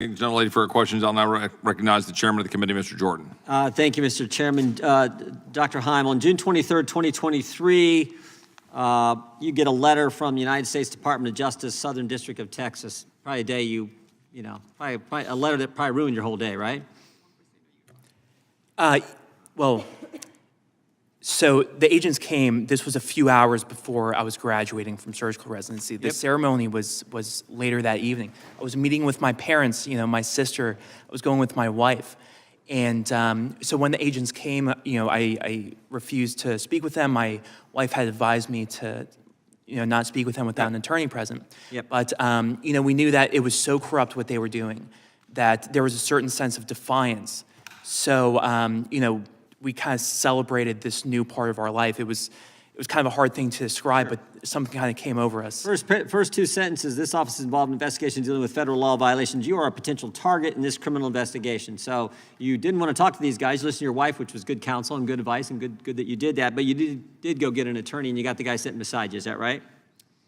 Gentlelady, for questions, I'll now recognize the chairman of the committee, Mr. Jordan. Thank you, Mr. Chairman. Dr. Heim, on June 23rd, 2023, you get a letter from the United States Department of Justice, Southern District of Texas. Probably a day probably a letter that probably ruined your whole day, right? So the agents came, this was a few hours before I was graduating from surgical residency. The ceremony was later that evening. I was meeting with my parents, my sister, I was going with my wife. And so when the agents came, I refused to speak with them. My wife had advised me to, not speak with them without an attorney present. But, we knew that it was so corrupt what they were doing that there was a certain sense of defiance. So, we kind of celebrated this new part of our life. It was kind of a hard thing to describe, but something kind of came over us. First two sentences, this office is involved in investigations dealing with federal law violations. You are a potential target in this criminal investigation. So you didn't want to talk to these guys. You listened to your wife, which was good counsel and good advice, and good that you did that. But you did go get an attorney, and you got the guy sitting beside you. Is that right?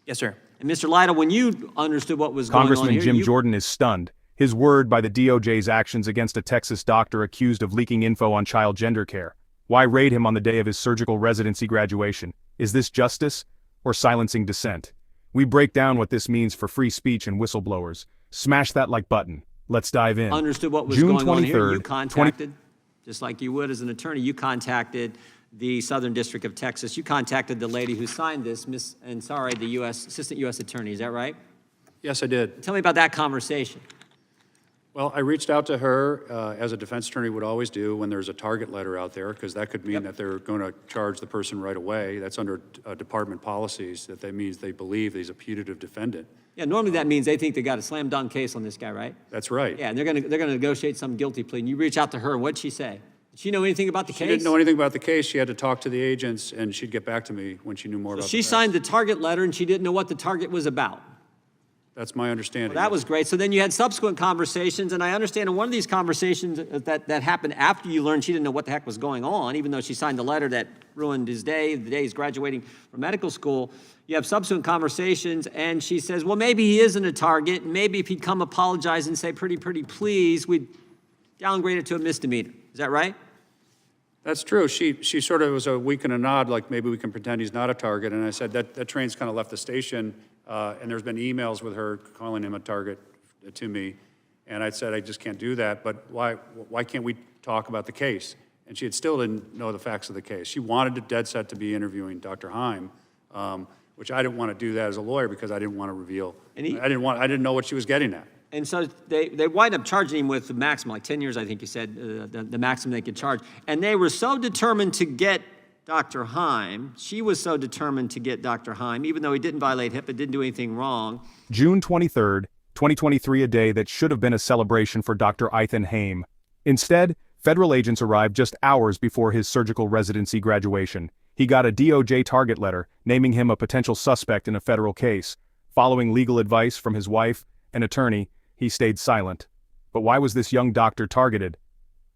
Yes, sir. And Mr. Lytle, when you understood what was going on Congressman here, Jim Jordan is stunned. His word by the DOJ's actions against a Texas doctor accused of leaking info on child gender care. Why raid him on the day of his surgical residency graduation? Is this justice or silencing dissent? We break down what this means for free speech and whistleblowers. Smash that like button. Let's dive in. Understood what was June going on here. 23rd, You contacted, just like you would as an attorney, you contacted the Southern District of Texas. You contacted the lady who signed this, the Assistant U.S. Attorney. Is that right? Yes, I did. Tell me about that conversation. Well, I reached out to her, as a defense attorney would always do when there's a target letter out there, because that could mean that they're going to charge the person right away. That's under department policies, that means they believe he's a putative defendant. Yeah, normally that means they think they got a slam dunk case on this guy, right? That's right. Yeah, and they're gonna negotiate some guilty plea. And you reach out to her, and what'd she say? Did she know anything about the case? She didn't know anything about the case. She had to talk to the agents, and she'd get back to me when she knew more about the She signed the target letter, and she didn't know what the target was about. That's my understanding. Well, that was great. So then you had subsequent conversations, and I understand in one of these conversations that happened after you learned she didn't know what the heck was going on, even though she signed the letter that ruined his day, the day he's graduating from medical school. You have subsequent conversations, and she says, well, maybe he isn't a target. Maybe if he'd come apologize and say, pretty please, we'd downgrade it to a misdemeanor. Is that right? That's true. She sort of was a wink and a nod, like maybe we can pretend he's not a target. And I said that train's kind of left the station. And there's been emails with her calling him a target to me. And I said, I just can't do that, but why can't we talk about the case? And she still didn't know the facts of the case. She wanted to dead set to be interviewing Dr. Heim, which I didn't want to do that as a lawyer because I didn't want to reveal. I didn't know what she was getting at. And so they wind up charging him with the maximum, like 10 years, I think you said, the maximum they could charge. And they were so determined to get Dr. Heim, she was so determined to get Dr. Heim, even though he didn't violate HIPAA, didn't do anything wrong. June 23rd, 2023, a day that should have been a celebration for Dr. Ethan Heim. Instead, federal agents arrived just hours before his surgical residency graduation. He got a DOJ target letter naming him a potential suspect in a federal case. Following legal advice from his wife, an attorney, he stayed silent. But why was this young doctor targeted?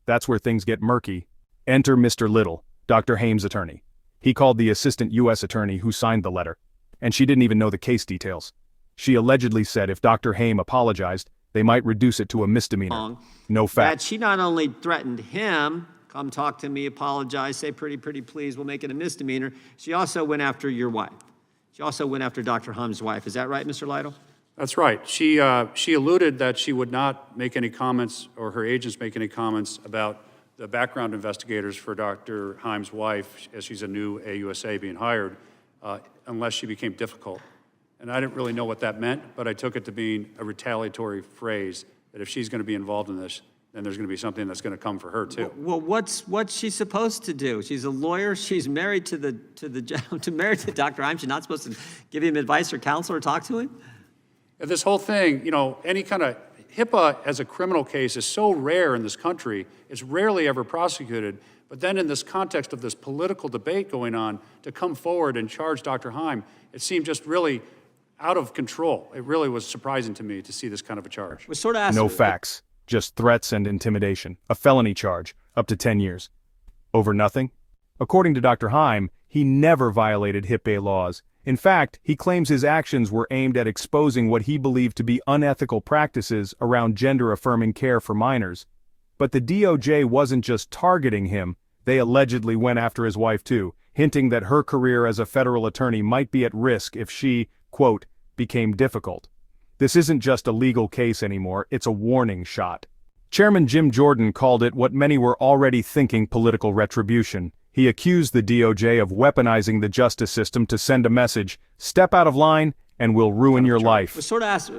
That's where things get murky. Enter Mr. Little, Dr. Heim's attorney. He called the assistant U.S. attorney who signed the letter, and she didn't even know the case details. She allegedly said if Dr. Heim apologized, they might reduce it to a misdemeanor. No fact. That she not only threatened him, come talk to me, apologize, say pretty please, we'll make it a misdemeanor. She also went after your wife. She also went after Dr. Heim's wife. Is that right, Mr. Lytle? That's right. She alluded that she would not make any comments, or her agents make any comments about the background investigators for Dr. Heim's wife, as she's a new AUSA being hired, unless she became difficult. And I didn't really know what that meant, but I took it to being a retaliatory phrase, that if she's going to be involved in this, then there's going to be something that's going to come for her too. Well, what's she supposed to do? She's a lawyer. She's married to Dr. Heim. She's not supposed to give him advice or counsel or talk to him? This whole thing, any kind of HIPAA as a criminal case is so rare in this country. It's rarely ever prosecuted. But then in this context of this political debate going on, to come forward and charge Dr. Heim, it seemed just really out of control. It really was surprising to me to see this kind of a charge. No facts, just threats and intimidation. A felony charge, up to 10 years. Over nothing? According to Dr. Heim, he never violated HIPAA laws. In fact, he claims his actions were aimed at exposing what he believed to be unethical practices around gender-affirming care for minors. But the DOJ wasn't just targeting him, they allegedly went after his wife too, hinting that her career as a federal attorney might be at risk if she, quote, became difficult. This isn't just a legal case anymore, it's a warning shot. Chairman Jim Jordan called it what many were already thinking political retribution. He accused the DOJ of weaponizing the justice system to send a message, step out of line, and we'll ruin your life.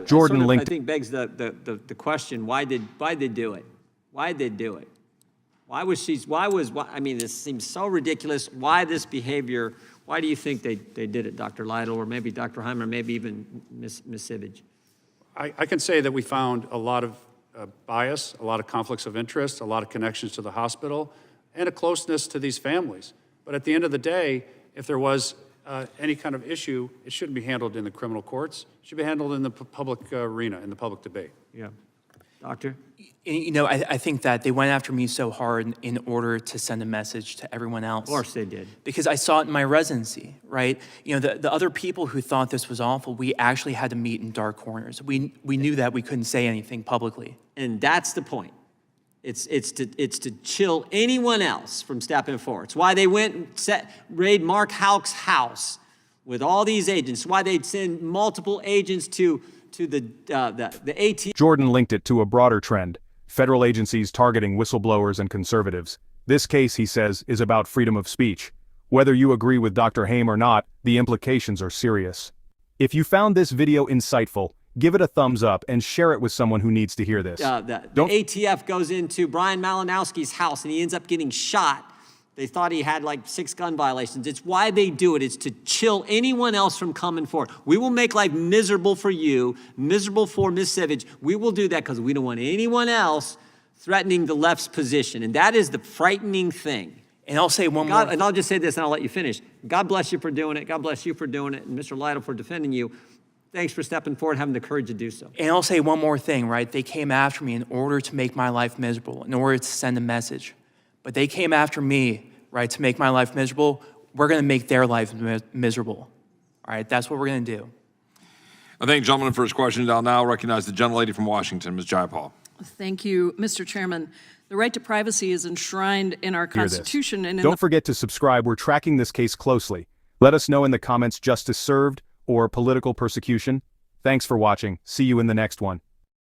Jordan linked. I think begs the question: why did they do it? Why did they do it? I mean, this seems so ridiculous. Why this behavior? Why do you think they did it, Dr. Lytle, or maybe Dr. Heimer, maybe even Ms. Sivage? I can say that we found a lot of bias, a lot of conflicts of interest, a lot of connections to the hospital, and a closeness to these families. But at the end of the day, if there was any kind of issue, it shouldn't be handled in the criminal courts. It should be handled in the public arena, in the public debate. Yeah. Doctor? You know, I think that they went after me so hard in order to send a message to everyone else. Of course they did. Because I saw it in my residency, right? You know, the other people who thought this was awful, we actually had to meet in dark corners. We knew that we couldn't say anything publicly. And that's the point. It's to chill anyone else from stepping forward. It's why they went and raid Mark Houck's house with all these agents. Why they'd send multiple agents to the AT. Jordan linked it to a broader trend: federal agencies targeting whistleblowers and conservatives. This case, he says, is about freedom of speech. Whether you agree with Dr. Haim or not, the implications are serious. If you found this video insightful, give it a thumbs up and share it with someone who needs to hear this. The ATF goes into Brian Malinowski's house and he ends up getting shot. They thought he had like 6 gun violations. It's why they do it. It's to chill anyone else from coming forward. We will make life miserable for you, miserable for Ms. Sivage. We will do that because we don't want anyone else threatening the left's position. And that is the frightening thing. And I'll say one more. And I'll just say this and I'll let you finish. God bless you for doing it. God bless you for doing it. And Mr. Lytle for defending you. Thanks for stepping forward, having the courage to do so. And I'll say one more thing, right? They came after me in order to make my life miserable, in order to send a message. But they came after me, right, to make my life miserable. We're going to make their life miserable. All right, that's what we're going to do. I thank the gentleman for his questions. I'll now recognize the gentlelady from Washington, Ms. Jayapal. Thank you, Mr. Chairman. The right to privacy is enshrined in our Constitution. And don't forget to subscribe. We're tracking this case closely. Let us know in the comments justice served or political persecution. Thanks for watching. See you in the next one.